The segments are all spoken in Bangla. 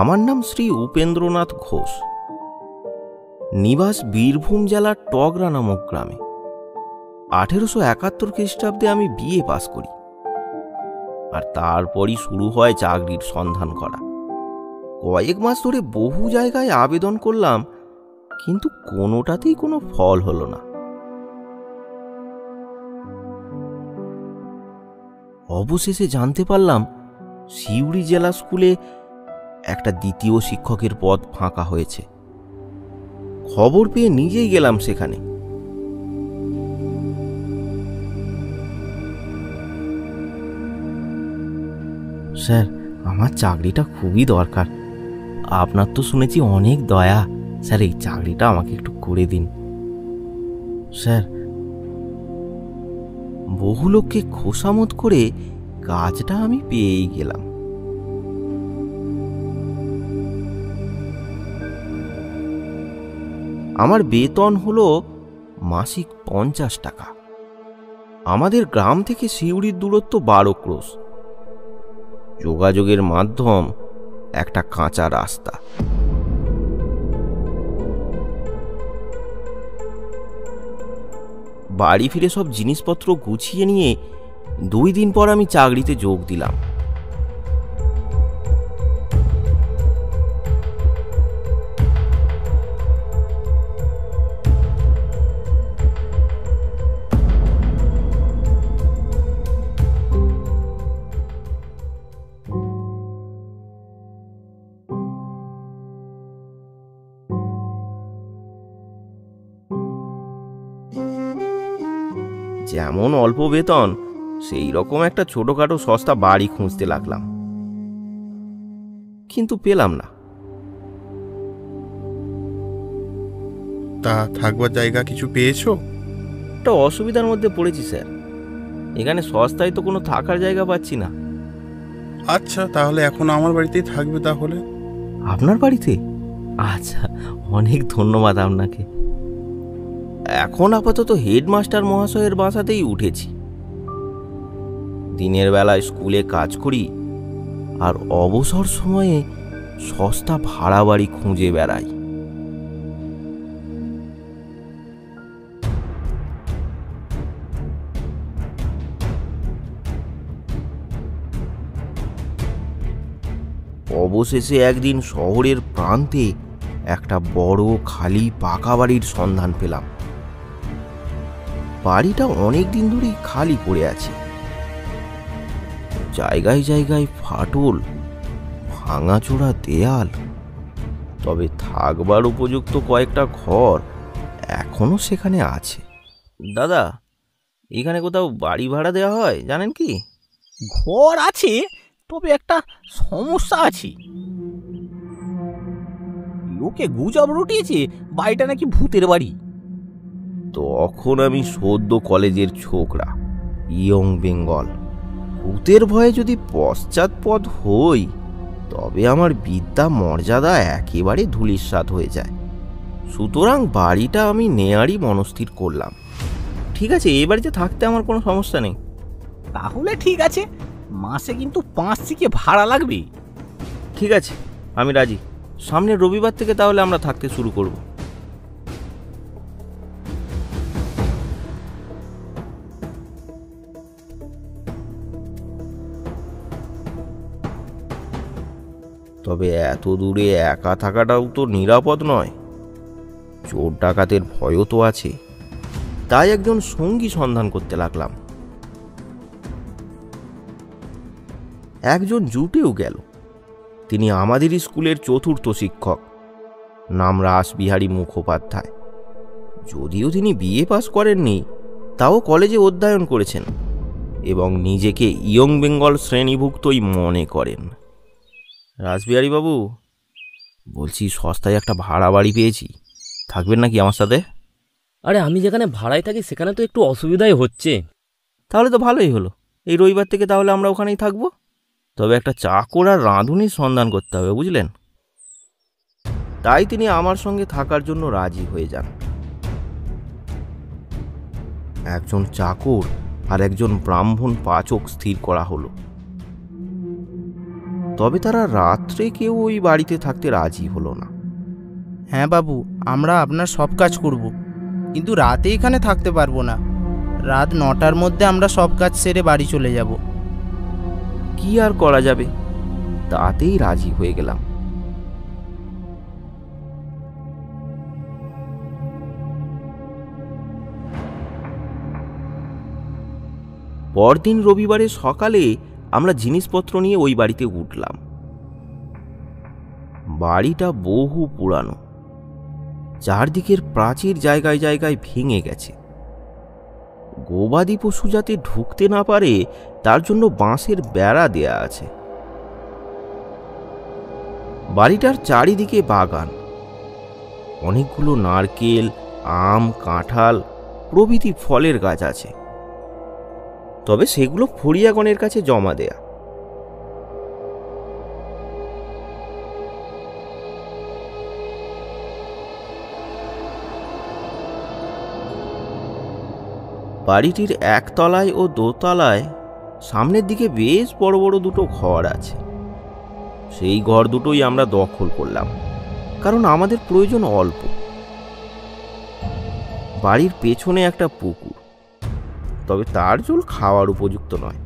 আমার নাম শ্রী উপেন্দ্রনাথ ঘোষ, নিবাস বীরভূম জেলার টগরা নামক গ্রামে। 1871 খ্রিস্টাব্দে আমি বিএ পাস করি, আর তারপরই শুরু হয় চাকরির সন্ধান করা। কয়েক মাস ধরে বহু জায়গায় আবেদন করলাম, কিন্তু কোনোটাতেই কোনো ফল হলো না। অবশেষে জানতে পারলাম সিউড়ি জেলা স্কুলে একটা দ্বিতীয় শিক্ষকের পদ ফাঁকা হয়েছে। খবর পেয়ে নিজেই গেলাম সেখানে। স্যার, আমার চাকরিটা খুবই দরকার। আপনার তো শুনেছি অনেক দয়া। স্যার, এই চাকরিটা আমাকে একটু করে দিন। স্যার, বহু লোককে খোসামত করে কাজটা আমি পেয়েই গেলাম। আমার বেতন হলো মাসিক 50 টাকা। আমাদের গ্রাম থেকে সিউড়ির দূরত্ব 12 ক্রোশ। যোগাযোগের মাধ্যম একটা কাঁচা রাস্তা। বাড়ি ফিরে সব জিনিসপত্র গুছিয়ে নিয়ে 2 দিন পর আমি চাকরিতে যোগ দিলাম। যেমন অল্প বেতন, সেই রকম একটা ছোটখাটো সস্তা বাড়ি খুঁজতে লাগলাম, কিন্তু পেলাম না। তা থাকবার জায়গা কিছু পেয়েছো? একটা অসুবিধার মধ্যে পড়েছি স্যার। এখানে সস্তায় তো কোনো থাকার জায়গা পাচ্ছি না। আচ্ছা, তাহলে এখন আমার বাড়িতেই থাকবে তাহলে। আপনার বাড়িতে? আচ্ছা, অনেক ধন্যবাদ আপনাকে। এখন আপাতত হেডমাস্টার মহাশয়ের বাসাতেই উঠেছি। দিনের বেলায় স্কুলে কাজ করি, আর অবসর সময়ে সস্তা ভাড়া বাড়ি খুঁজে বেড়াই। অবশেষে একদিন শহরের প্রান্তে একটা বড় খালি পাকা বাড়ির সন্ধান পেলাম। বাড়িটা অনেক দিন ধরেই খালি পড়ে আছে। জায়গায় জায়গায় ফাটল, ভাঙাচোরা দেয়াল, তবে থাকবার উপযুক্ত কয়েকটা ঘর এখনো সেখানে আছে। দাদা, এখানে কোথাও বাড়ি ভাড়া দেওয়া হয় জানেন কি? ঘর আছে, তবে একটা সমস্যা আছে। লোকে গুজব রটিয়েছে বাড়িটা নাকি ভূতের বাড়ি। তখন আমি সদ্য কলেজের ছোকরা, ইয়ং বেঙ্গল। ভূতের ভয়ে যদি পশ্চাৎপদ হই, তবে আমার বিদ্যা মর্যাদা একেবারে ধূলিসাৎ হয়ে যায়। সুতরাং বাড়িটা আমি নেয়ারই মনস্থির করলাম। ঠিক আছে, এই বাড়িতে থাকতে আমার কোনো সমস্যা নেই। তাহলে ঠিক আছে, মাসে কিন্তু 5 থেকে ভাড়া লাগবে। ঠিক আছে, আমি রাজি। সামনের রবিবার থেকে তাহলে আমরা থাকতে শুরু করব। তবে এত দূরে একা থাকাটাও তো নিরাপদ নয়। চোর ডাকাতের ভয়ও তো আছে। তাই একজন সঙ্গী সন্ধান করতে লাগলাম। একজন জুটেও গেল। তিনি আমাদের স্কুলের 4র্থ শিক্ষক, নাম রাসবিহারী মুখোপাধ্যায়। যদিও তিনি বিএ পাস করেননি, তাও কলেজে অধ্যয়ন করেছেন এবং নিজেকে ইয়ং বেঙ্গল শ্রেণীভুক্তই মনে করেন। রাসবিহারী বাবু, বলছি সস্তায় একটা ভাড়া বাড়ি পেয়েছি, থাকবেন নাকি আমার সাথে? আরে, আমি যেখানে ভাড়ায় থাকি সেখানে তো একটু অসুবিধাই হচ্ছে। তাহলে তো ভালোই হলো। এই রবিবার থেকে তাহলে আমরা ওখানেই থাকবো। তবে একটা চাকর আর রাঁধুনির সন্ধান করতে হবে, বুঝলেন? তাই তিনি আমার সঙ্গে থাকার জন্য রাজি হয়ে যান। একজন চাকর আর একজন ব্রাহ্মণ পাচক স্থির করা হলো। তবে তারা রাত্রে কেউ ওই বাড়িতে থাকতে রাজি হলো না। হ্যাঁ বাবু, আমরা আপনার সব কাজ করব, কিন্তু রাতে এখানে থাকতে পারবো না। রাত 9টার মধ্যে আমরা সব কাজ সেরে বাড়ি চলে যাব। কি আর করা যাবে, তাতেই রাজি হয়ে গেলাম। পরদিন রবিবারে সকালে আমরা জিনিসপত্র নিয়ে ওই বাড়িতে উঠলাম। বাড়িটা বহু পুরানো, চারদিকের প্রাচীর জায়গায় জায়গায় ভেঙে গেছে। গবাদি পশু যাতে ঢুকতে না পারে তার জন্য বাঁশের বেড়া দেয়া আছে। বাড়িটার চারিদিকে বাগান, অনেকগুলো নারকেল, আম, কাঁঠাল প্রভৃতি ফলের গাছ আছে, তবে সেগুলো ফড়িয়াগণের কাছে জমা দেয়া। বাড়িটির একতলায় ও দোতলায় সামনের দিকে বেশ বড় বড় দুটো ঘর আছে। সেই ঘর দুটোই আমরা দখল করলাম, কারণ আমাদের প্রয়োজন অল্প। বাড়ির পেছনে একটা পুকুর, তবে তার জল খাওয়ার উপযুক্ত নয়,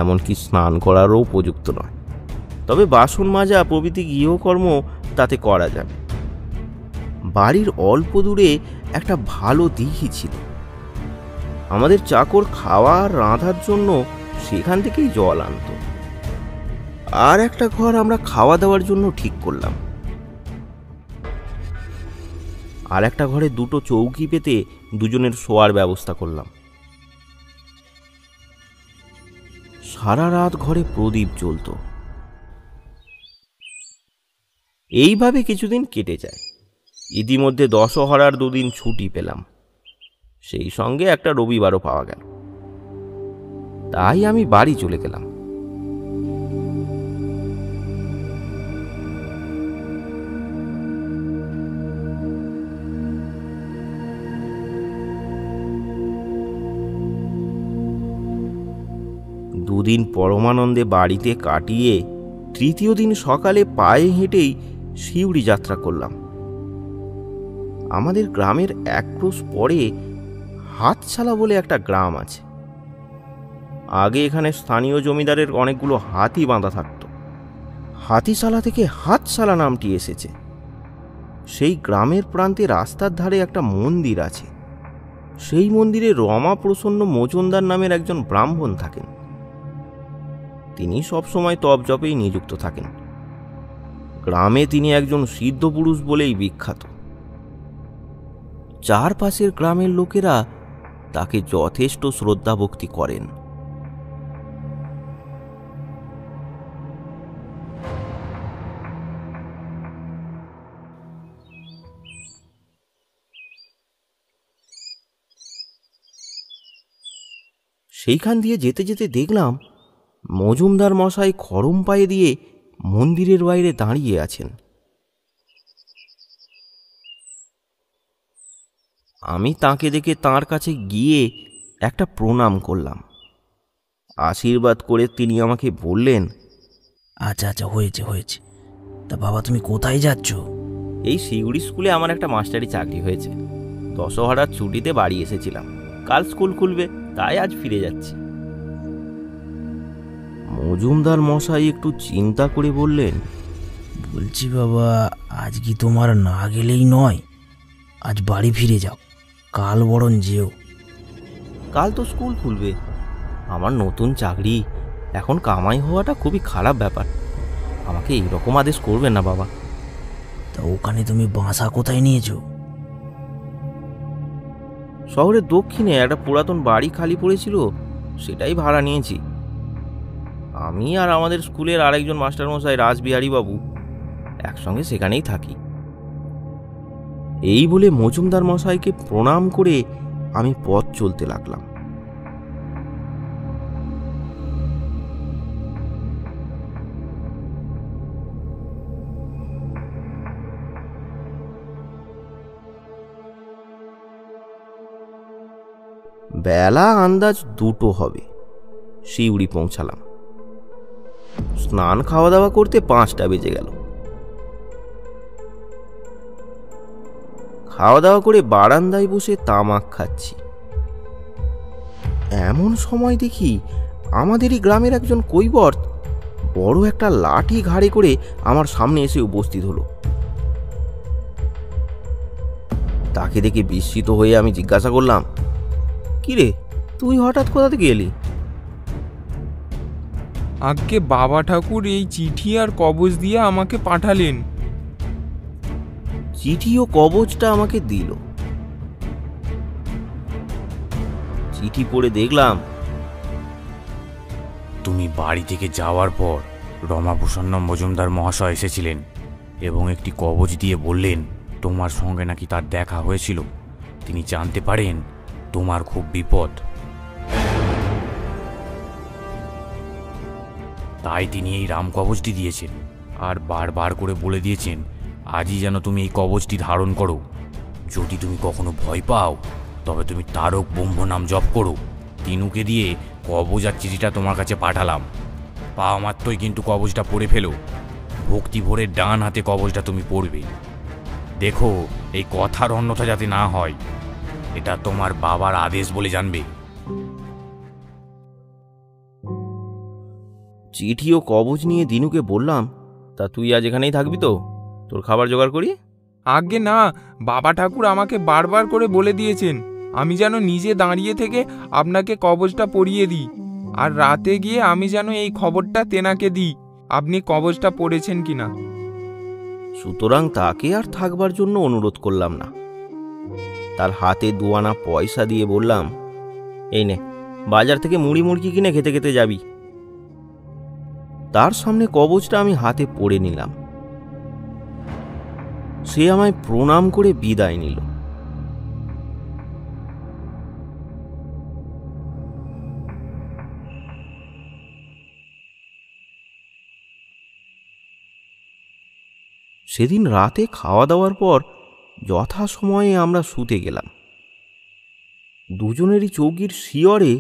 এমনকি স্নান করারও উপযুক্ত নয়। তবে বাসন মাজা প্রভৃতি গৃহকর্ম তাতে করা যাবে। বাড়ির অল্প দূরে একটা ভালো দিঘি ছিল। আমাদের চাকর খাওয়া আর রাঁধার জন্য সেখান থেকেই জল আনত। আর একটা ঘর আমরা খাওয়া দাওয়ার জন্য ঠিক করলাম। আর একটা ঘরে দুটো চৌকি পেতে দুজনের শোয়ার ব্যবস্থা করলাম। সারা রাত ঘরে প্রদীপ জ্বলত। এইভাবে কিছুদিন কেটে যায়। ইতিমধ্যে দশহরার 2 দিন ছুটি পেলাম, সেই সঙ্গে একটা রবিবারও পাওয়া গেল। তাই আমি বাড়ি চলে গেলাম। দুদিন পরমানন্দে বাড়িতে কাটিয়ে তৃতীয় দিন সকালে পায়ে হেঁটেই শিউড়ি যাত্রা করলাম। আমাদের গ্রামের এক ক্রোশ পরে হাতশালা বলে একটা গ্রাম আছে। আগে এখানে স্থানীয় জমিদারের অনেকগুলো হাতি বাঁধা থাকত। হাতিশালা থেকে হাতশালা নামটি এসেছে। সেই গ্রামের প্রান্তে রাস্তার ধারে একটা মন্দির আছে। সেই মন্দিরে রমা প্রসন্ন মজুমদার নামের একজন ব্রাহ্মণ থাকেন। তিনি সবসময় তপ জপেই নিযুক্ত থাকেন। গ্রামে তিনি একজন সিদ্ধ পুরুষ বলেই বিখ্যাত। চারপাশের গ্রামের লোকেরা তাকে যথেষ্ট শ্রদ্ধা ভক্তি করেন। সেইখান দিয়ে যেতে যেতে দেখলাম মজুমদার মশাই খড়ম পায়ে দিয়ে মন্দিরের বাইরে দাঁড়িয়ে আছেন। আমি তাকে দেখে তাঁর কাছে গিয়ে একটা প্রণাম করলাম। আশীর্বাদ করে তিনি আমাকে বললেন, আচ্ছা আচ্ছা, হয়েছে হয়েছে। তা বাবা, তুমি কোথায় যাচ্ছ? এই শিউড়ি স্কুলে আমার একটা মাস্টারি চাকরি হয়েছে। দশহরার ছুটিতে বাড়ি এসেছিলাম, কাল স্কুল খুলবে, তাই আজ ফিরে যাচ্ছি। মজুমদার মশাই একটু চিন্তা করে বললেন, বলছি বাবা, আজ কি তোমার না গেলেই নয়? আজ বাড়ি ফিরে যাও, কাল বরং যেও। কাল তো স্কুল খুলবে, আমার নতুন চাকরি, এখন কামাই হওয়াটা খুবই খারাপ ব্যাপার। আমাকে এইরকম আদেশ করবেন না বাবা। তা ওখানে তুমি বাসা কোথায় নিয়েছো? শহরের দক্ষিণে একটা পুরাতন বাড়ি খালি পড়েছিল, সেটাই ভাড়া নিয়েছি। আমি আর আমাদের স্কুলের আরেকজন মাস্টারমশাই রাসবিহারী বাবু একসঙ্গে সেখানেই থাকি। এই বলে মজুমদার মশাইকে প্রণাম করে আমি পথ চলতে লাগলাম। বেলা আন্দাজ 2টো হবে। শিউড়ি পৌঁছালাম। স্নান খাওয়া দাওয়া করতে 5টা বেজে গেল। খাওয়া দাওয়া করে বারান্দায় বসে তামাক খাচ্ছি। এমন সময় দেখি আমাদেরই গ্রামের একজন কৈবর্ত বড় একটা লাঠি ঘাড়ে করে আমার সামনে এসে উপস্থিত হলো। তাকে দেখে বিস্মিত হয়ে আমি জিজ্ঞাসা করলাম, কিরে তুই হঠাৎ কোথা থেকে এলি? আজকে বাবা ঠাকুর এই চিঠি আর কবজ দিয়ে আমাকে পাঠালেন। চিঠি ও কবজটা আমাকে দিল। চিঠি পড়ে দেখলাম, তুমি বাড়ি থেকে যাওয়ার পর রমাপ্রসন্ন মজুমদার মহাশয় এসেছিলেন এবং একটি কবজ দিয়ে বললেন তোমার সঙ্গে নাকি তার দেখা হয়েছিল। তিনি জানতে পারেন তোমার খুব বিপদ, তাই তিনি এই রাম কবজটি দিয়েছেন আর বারবার করে বলে দিয়েছেন আজই যেন তুমি এই কবজটি ধারণ করো। যদি তুমি কখনো ভয় পাও তবে তুমি তারক ব্রহ্ম নাম জপ করো। তিনুকে দিয়ে কবজ আর চিঠিটা তোমার কাছে পাঠালাম। পাওয়া মাত্রই কিন্তু কবজটা পড়ে ফেলো। ভক্তি ভরে ডান হাতে কবজটা তুমি পড়বে। দেখো এই কথার অন্যথা যাতে না হয়, এটা তোমার বাবার আদেশ বলে জানবে। চিঠি ও কবজ নিয়ে দিনুকে বললাম, তা তুই আজ এখানেই থাকবি তো? তোর খাবার জোগাড় করি। আগে না, বাবা ঠাকুর আমাকে বারবার করে বলে দিয়েছেন আমি যেন নিজে দাঁড়িয়ে থেকে আপনাকে কবজটা পরিয়ে দিই, আর রাতে গিয়ে আমি যেন এই খবরটা তেনাকে দিই আপনি কবজটা পড়েছেন কিনা। সুতরাং তাকে আর থাকবার জন্য অনুরোধ করলাম না। তার হাতে 2 আনা পয়সা দিয়ে বললাম, এই নে, বাজার থেকে মুড়ি মুড়কি কিনে খেতে খেতে যাবি। তার সামনে কবজটা আমি হাতে পড়ে নিলাম। সে আমায় প্রণাম করে বিদায় নিল। সেদিন রাতে খাওয়া দাওয়ার পর যথাসময়ে আমরা শুতে গেলাম। দুজনেরই চৌকির শিয়রে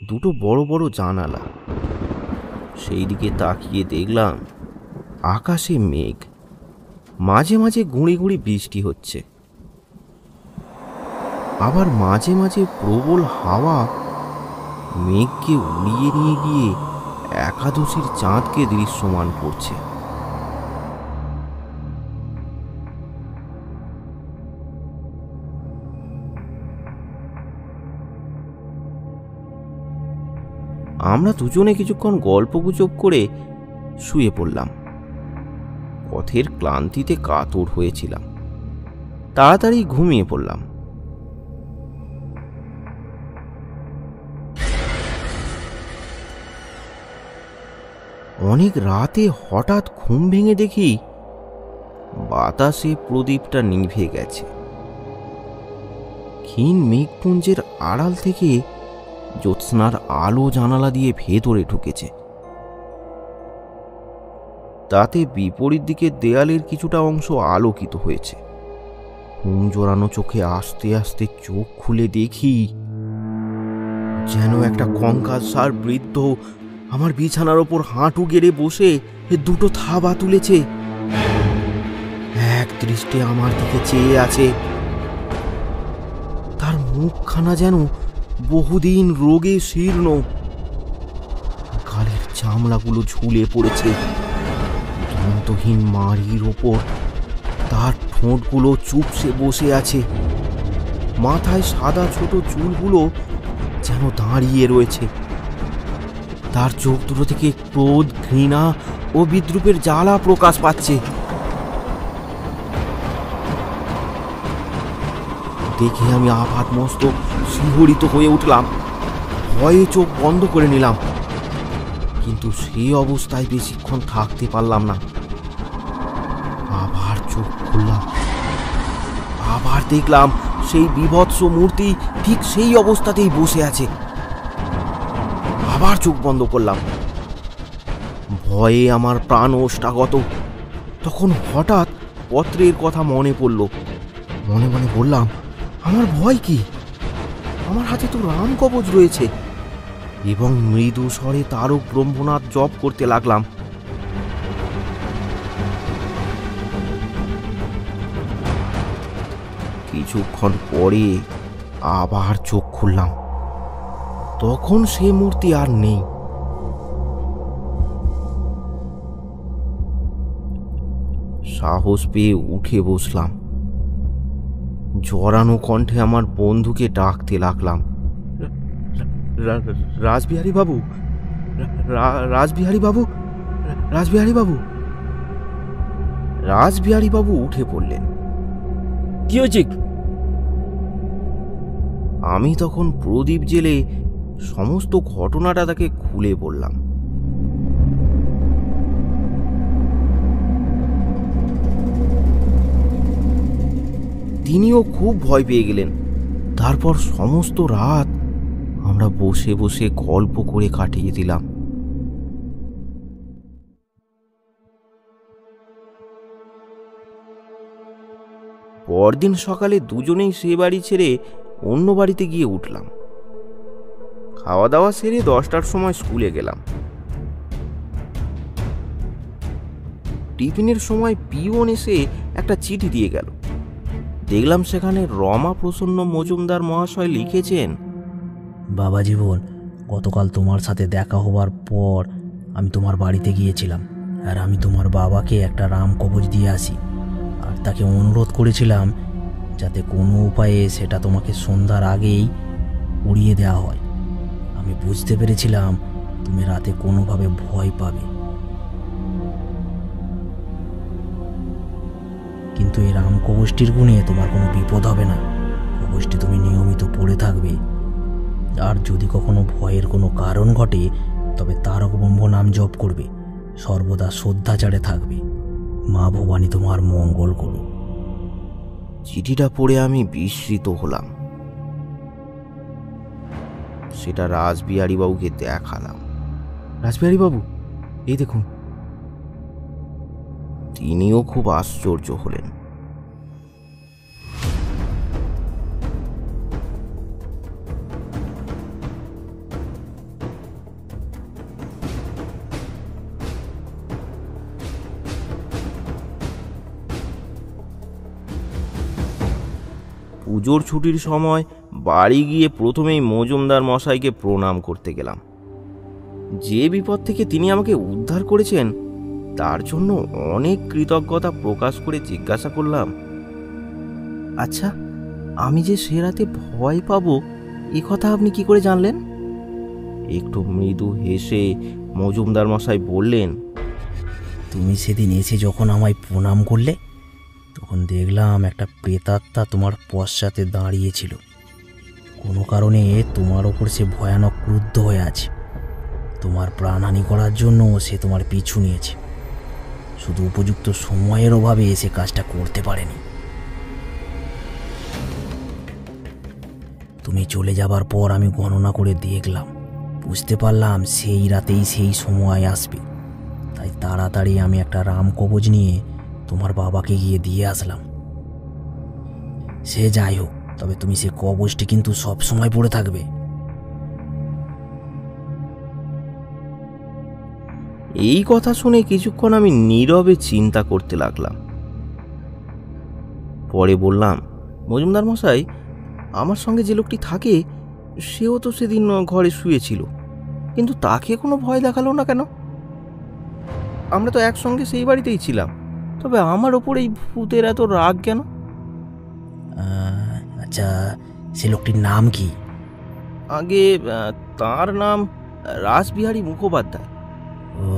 2 বড় বড় জানালা। সেই দিকে তাকিয়ে দেখলাম আকাশে মেঘ, মাঝে মাঝে গুঁড়ি গুঁড়ি বৃষ্টি হচ্ছে, আবার মাঝে মাঝে প্রবল হাওয়া মেঘকে উড়িয়ে নিয়ে গিয়ে একাদশীর চাঁদকে দৃশ্যমান করছে। আমরা দুজনে কিছুক্ষণ গল্পগুজব করে শুয়ে পড়লাম। পথের ক্লান্তিতে কাতর হয়েছিলাম, তাড়াতাড়ি ঘুমিয়ে পড়লাম। অনেক রাতে হঠাৎ ঘুম ভেঙে দেখি বাতাসে প্রদীপটা নিভে গেছে। ক্ষীণ মেঘপুঞ্জের আড়াল থেকে জ্যোৎস্নার আলো জানালা দিয়ে ভেতরে ঢুকেছে। তাতে বিপরীত দিকের দেয়ালের কিছুটা অংশ আলোকিত হয়েছে। ঘুম জোড়ানো চোখে আস্তে আস্তে চোখ খুলে দেখি যেন একটা কঙ্কালসার বৃদ্ধ আমার বিছানার ওপর হাঁটু গেড়ে বসে 2 থাবা তুলেছে। এক দৃষ্টে আমার দিকে চেয়ে আছে। তার মুখখানা যেন বহুদিন রোগে শীর্ণ, গালের চামড়াগুলো ঝুলে পড়েছে। দন্তহীন মাড়ির ওপর তার ঠোঁটগুলো চুপসে বসে আছে। মাথায় সাদা ছোট চুলগুলো যেন দাঁড়িয়ে রয়েছে। তার চোখ দুটো থেকে ক্রোধ, ঘৃণা ও বিদ্রুপের জ্বালা প্রকাশ পাচ্ছে। দেখে আমি আপাতমস্তক শিহরিত হয়ে উঠলাম। ভয়ে চোখ বন্ধ করে নিলাম, কিন্তু সেই অবস্থায় বেশিক্ষণ থাকতে পারলাম না। আবার চোখ খুললাম, আবার দেখলাম সেই বিভৎস মূর্তি ঠিক সেই অবস্থাতেই বসে আছে। আবার চোখ বন্ধ করলাম, ভয়ে আমার প্রাণ ওষ্ঠাগত। তখন হঠাৎ পত্রের কথা মনে পড়ল। মনে মনে বললাম, আমার ভয় কি? আমার হাতে তো রাম কবচ রয়েছে। এবং মৃদু স্বরে তারক ব্রহ্মনাথ জপ করতে লাগলাম। কিছুক্ষণ পরে আবার চোখ খুললাম। তখন সে মূর্তি আর নেই। সাহস পেয়ে উঠে বসলাম। জড়ানো কণ্ঠে আমার বন্ধুকে ডাকতে লাগলাম, রাসবিহারী বাবু, রাসবিহারী বাবু, রাসবিহারী বাবু। রাসবিহারী বাবু উঠে পড়লেন। কি হয়েছে? আমি তখন প্রদীপ জেলে সমস্ত ঘটনাটা তাকে খুলে বললাম। তিনিও খুব ভয় পেয়ে গেলেন। তারপর সমস্ত রাত আমরা বসে বসে গল্প করে কাটিয়ে দিলাম। পরদিন সকালে দুজনেই সে বাড়ি ছেড়ে অন্য বাড়িতে গিয়ে উঠলাম। খাওয়া দাওয়া সেরে 10টার সময় স্কুলে গেলাম। টিফিনের সময় পিওন এসে একটা চিঠি দিয়ে গেল। দেখলাম সেখানে রমা প্রসন্ন মজুমদার মহাশয় লিখেছেন, বাবা জীবন, গতকাল তোমার সাথে দেখা হবার পর আমি তোমার বাড়িতে গিয়েছিলাম, আর আমি তোমার বাবাকে একটা রাম কবচ দিয়ে আসি, আর তাকে অনুরোধ করেছিলাম যাতে কোনো উপায়ে সেটা তোমাকে সন্ধ্যার আগেই উড়িয়ে দেওয়া হয়। আমি বুঝতে পেরেছিলাম তুমি রাতে কোনোভাবে ভয় পাবে, কিন্তু এই রাম কবচটির গুণে তোমার কোনো বিপদ হবে না। কবচটি তুমি নিয়মিত পড়ে থাকবে, আর যদি কখনো ভয়ের কোনো কারণ ঘটে তবে তারক ব্রহ্ম নাম জপ করবে, সর্বদা শ্রদ্ধাচারে থাকবে। মা ভবানী তোমার মঙ্গল করুক। চিঠিটা পড়ে আমি বিস্মিত হলাম। সেটা রাসবিহারী বাবুকে দেখালাম। রাসবিহারী বাবু, এই দেখুন। তিনিও খুব আশ্চর্য হলেন। পুজোর ছুটির সময় বাড়ি গিয়ে প্রথমেই মজুমদার মশাইকে প্রণাম করতে গেলাম। যে বিপদ থেকে তিনি আমাকে উদ্ধার করেছেন তার জন্য অনেক কৃতজ্ঞতা প্রকাশ করে জিজ্ঞাসা করলাম, আচ্ছা, আমি যে সে রাতে ভয় পাবো এ কথা আপনি কি করে জানলেন? একটু মৃদু হেসে মজুমদার মশাই বললেন, তুমি সেদিন এসে যখন আমায় প্রণাম করলে তখন দেখলাম একটা প্রেতাত্মা তোমার পশ্চাতে দাঁড়িয়েছিল। কোনো কারণে তোমার ওপর সে ভয়ানক ক্রুদ্ধ হয়ে আছে। তোমার প্রাণহানি করার জন্য সে তোমার পিছু নিয়েছে, শুধু উপযুক্ত সময়ের অভাবে সে কাজটা করতে পারেনি। তুমি চলে যাবার পর আমি গণনা করে দেখলাম, বুঝতে পারলাম সেই রাতেই সেই সময় আসবে। তাই তাড়াতাড়ি আমি একটা রাম কবচ নিয়ে তোমার বাবাকে গিয়ে দিয়ে আসলাম। সে যাই হোক, তবে তুমি সে কবচটি কিন্তু সব সময় পড়ে থাকবে। এই কথা শুনে কিছুক্ষণ আমি নীরবে চিন্তা করতে লাগলাম। পরে বললাম, মজুমদার মশাই, আমার সঙ্গে যে লোকটি থাকে সেও তো সেদিন ঘরে শুয়েছিল, কিন্তু তাকে কোনো ভয় দেখালো না কেন? আমরা তো একসঙ্গে সেই বাড়িতেই ছিলাম, তবে আমার ওপর এই ভূতের এত রাগ কেন? আচ্ছা, সে লোকটির নাম কি? আগে তার নাম রাসবিহারী মুখোপাধ্যায়। ও,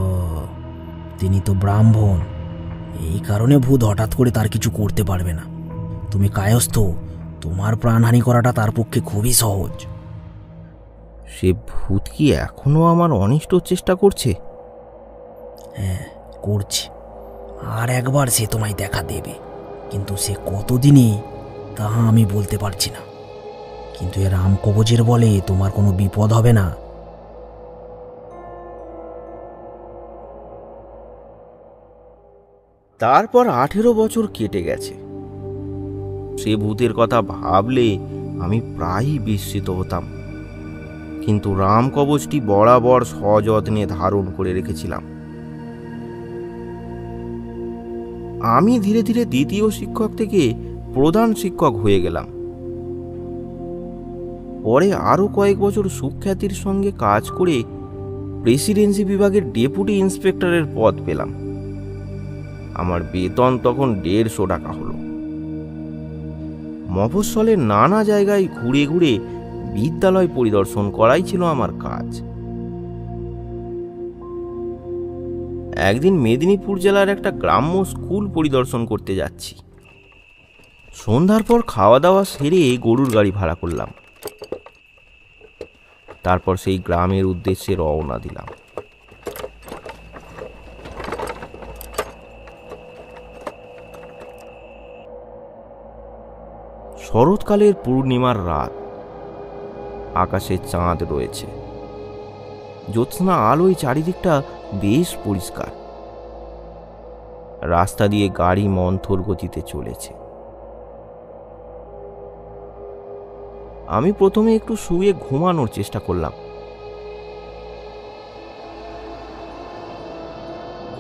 তিনি তো ব্রাহ্মণ, এই কারণে ভূত হঠাৎ করে তার কিছু করতে পারবে না। তুমি কায়স্থ, তোমার প্রাণহানি করাটা তার পক্ষে খুবই সহজ। সে ভূত কি এখনো আমার অনিষ্ট চেষ্টা করছে? হ্যাঁ, করছে। আর একবার সে তোমায় দেখা দেবে, কিন্তু সে কতদিনে তা আমি বলতে পারছি না। কিন্তু এ রাম কবচের বলে তোমার কোনো বিপদ হবে না। তারপর 18 বছর কেটে গেছে। সে ভূতের কথা ভাবলে আমি প্রায়ই বিস্মিত হতাম, কিন্তু রাম কবচটি বরাবর সযত্নে ধারণ করে রেখেছিলাম। আমি ধীরে ধীরে দ্বিতীয় শিক্ষক থেকে প্রধান শিক্ষক হয়ে গেলাম। পরে আরও কয়েক বছর সুখ্যাতির সঙ্গে কাজ করে প্রেসিডেন্সি বিভাগের ডেপুটি ইন্সপেক্টরের পদ পেলাম। আমার বেতন তখন 150 টাকা হলো। মফস্বলের নানা জায়গায় ঘুরে ঘুরে বিদ্যালয় পরিদর্শন করাই ছিল আমার কাজ। একদিন মেদিনীপুর জেলার একটা গ্রাম্য স্কুল পরিদর্শন করতে যাচ্ছি। সন্ধ্যার পর খাওয়া দাওয়া সেরে গরুর গাড়ি ভাড়া করলাম। তারপর সেই গ্রামের উদ্দেশ্যে রওনা দিলাম। শরৎকালের পূর্ণিমার রাত, আকাশে চাঁদ রয়েছে, জ্যোৎস্না আলোয় চারিদিকটা বেশ পরিষ্কার। রাস্তা দিয়ে গাড়ি মন্থর গতিতে চলেছে। আমি প্রথমে একটু শুয়ে ঘুমানোর চেষ্টা করলাম।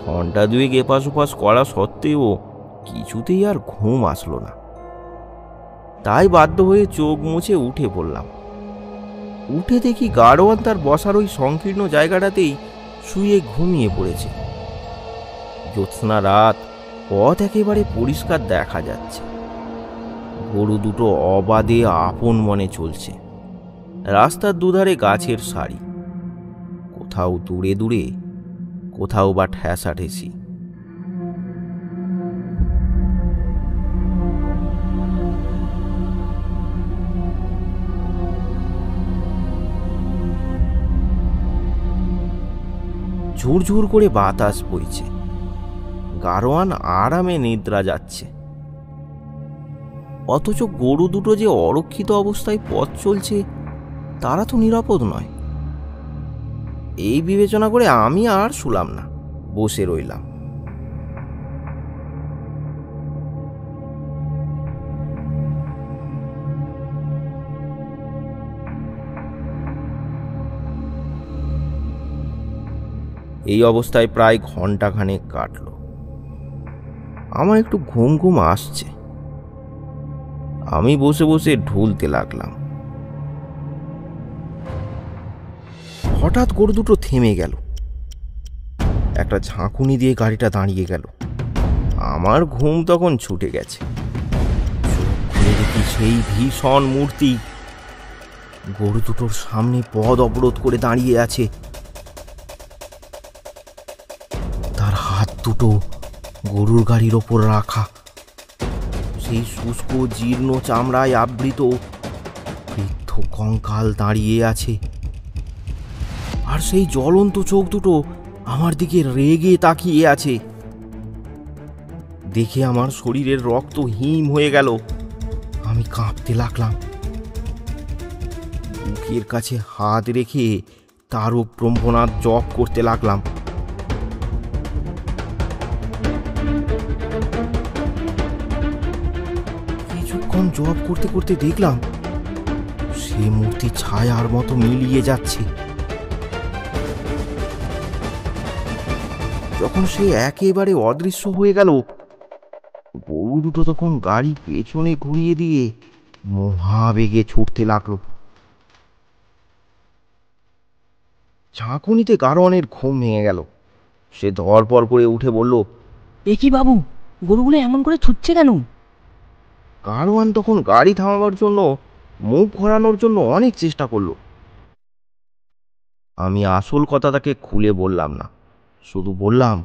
ঘন্টা 2 এপাশ ওপাশ করা সত্ত্বেও কিছুতেই আর ঘুম আসলো না। তাই বাধ্য হয়ে চোখ মুছে উঠে পড়লাম। উঠে দেখি গাড়োয়ান তার বসার ওই সংকীর্ণ জায়গাটাতেই শুয়ে ঘুমিয়ে পড়েছে। জ্যোৎস্না রাত, পথ একেবারে পরিষ্কার দেখা যাচ্ছে। গরু দুটো অবাধে আপন মনে চলছে। রাস্তার দুধারে গাছের সারি, কোথাও দূরে দূরে, কোথাও বা ঠেসাঠেসি। ঝুরঝুর করে বাতাস বইছে। গাড়োয়ান আরামে নিদ্রা যাচ্ছে। অথচ গরু দুটো যে অরক্ষিত অবস্থায় পথ চলছে, তারা তো নিরাপদ নয়। এই বিবেচনা করে আমি আর শুলাম না, বসে রইলাম। এই অবস্থায় প্রায় ঘন্টাখানেক কাটল। আমার একটু ঘুম ঘুম আসছে। আমি বসে বসে ঢুলতে লাগলাম। হঠাৎ গরু দুটো থেমে গেল। একটা ঝাঁকুনি দিয়ে গাড়িটা দাঁড়িয়ে গেল। আমার ঘুম তখন ছুটে গেছে। চোখ খুলে দেখি সেই ভীষণ মূর্তি গরু দুটোর সামনে পথ অবরোধ করে দাঁড়িয়ে আছে। তার হাত দুটো গরুর গাড়ির ওপর রাখা। সেই শুষ্ক জীর্ণ চামড়ায় আবৃত বৃদ্ধ কঙ্কাল দাঁড়িয়ে আছে। আর সেই জ্বলন্ত চোখ দুটো আমার দিকে রেগে তাকিয়ে আছে। দেখে আমার শরীরের রক্ত হিম হয়ে গেল। আমি কাঁপতে লাগলাম। বুকের কাছে হাত রেখে তারক ব্রহ্মনাথ জপ করতে লাগলাম। কিছুক্ষণ জপ করতে করতে দেখলাম সে মূর্তি ছায়ার মতো মিলিয়ে যাচ্ছে। যখন সে একেবারে অদৃশ্য হয়ে গেল, গরু দুটো তখন গাড়ি পেছনে ঘুরিয়ে দিয়ে মহাবেগে ছুটতে লাগলো। ঝাঁকুনিতে গাড়োয়ানের ঘুম ভেঙে গেল। সে ধরপড় করে উঠে বলল, এ কি বাবু, গরুগুলো এমন করে ছুটছে কেন? গাড়োয়ান তখন গাড়ি থামাবার জন্য, মুখ ঘোরানোর জন্য অনেক চেষ্টা করলো। আমি আসল কথা তাকে খুলে বললাম না, শুধু বললাম,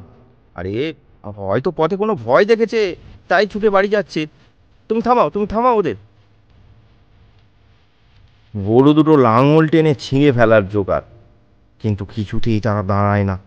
আরে হয়তো পথে কোনো ভয় দেখেছে, তাই ছুটে বাড়ি যাচ্ছে। তুমি থামাও ওদের। গরু দুটো লাঙল টেনে ছিঁড়ে ফেলার জোগাড়, কিন্তু কিছুতেই তারা দাঁড়ায় না।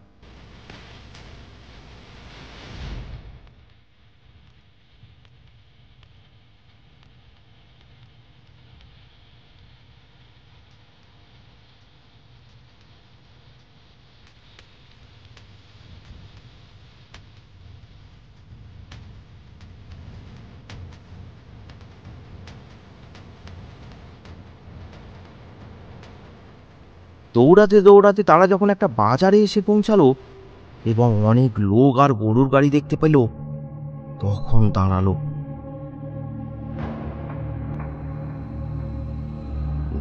দৌড়াতে দৌড়াতে তারা যখন একটা বাজারে এসে পৌঁছালো এবং অনেক লোক আর গরুর গাড়ি দেখতে পেল, তখন দাঁড়ালো।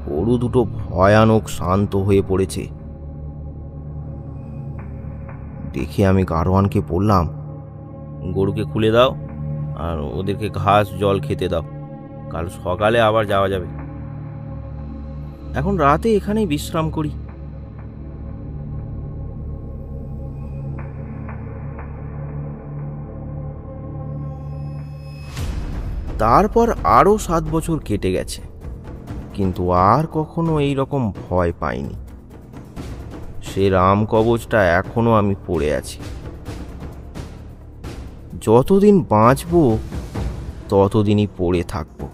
গরু দুটো ভয়ানক শান্ত হয়ে পড়েছে। দেখে আমি গারোয়ানকে বললাম, গরুকে খুলে দাও আর ওদেরকে ঘাস জল খেতে দাও, কাল সকালে আবার যাওয়া যাবে। এখন রাতে এখানেই বিশ্রাম করি। তারপর আরও 7 বছর কেটে গেছে, কিন্তু আর কখনো এই রকম ভয় পাইনি। সে রাম কবচটা এখনো আমি পড়ে আছি। যতদিন বাঁচব ততদিনই পড়ে থাকবো।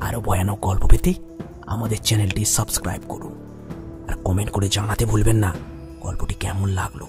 আরও ভয়ানক গল্প পেতে আমাদের চ্যানেলটি সাবস্ক্রাইব করুন আর কমেন্ট করে জানাতে ভুলবেন না গল্পটি কেমন লাগলো।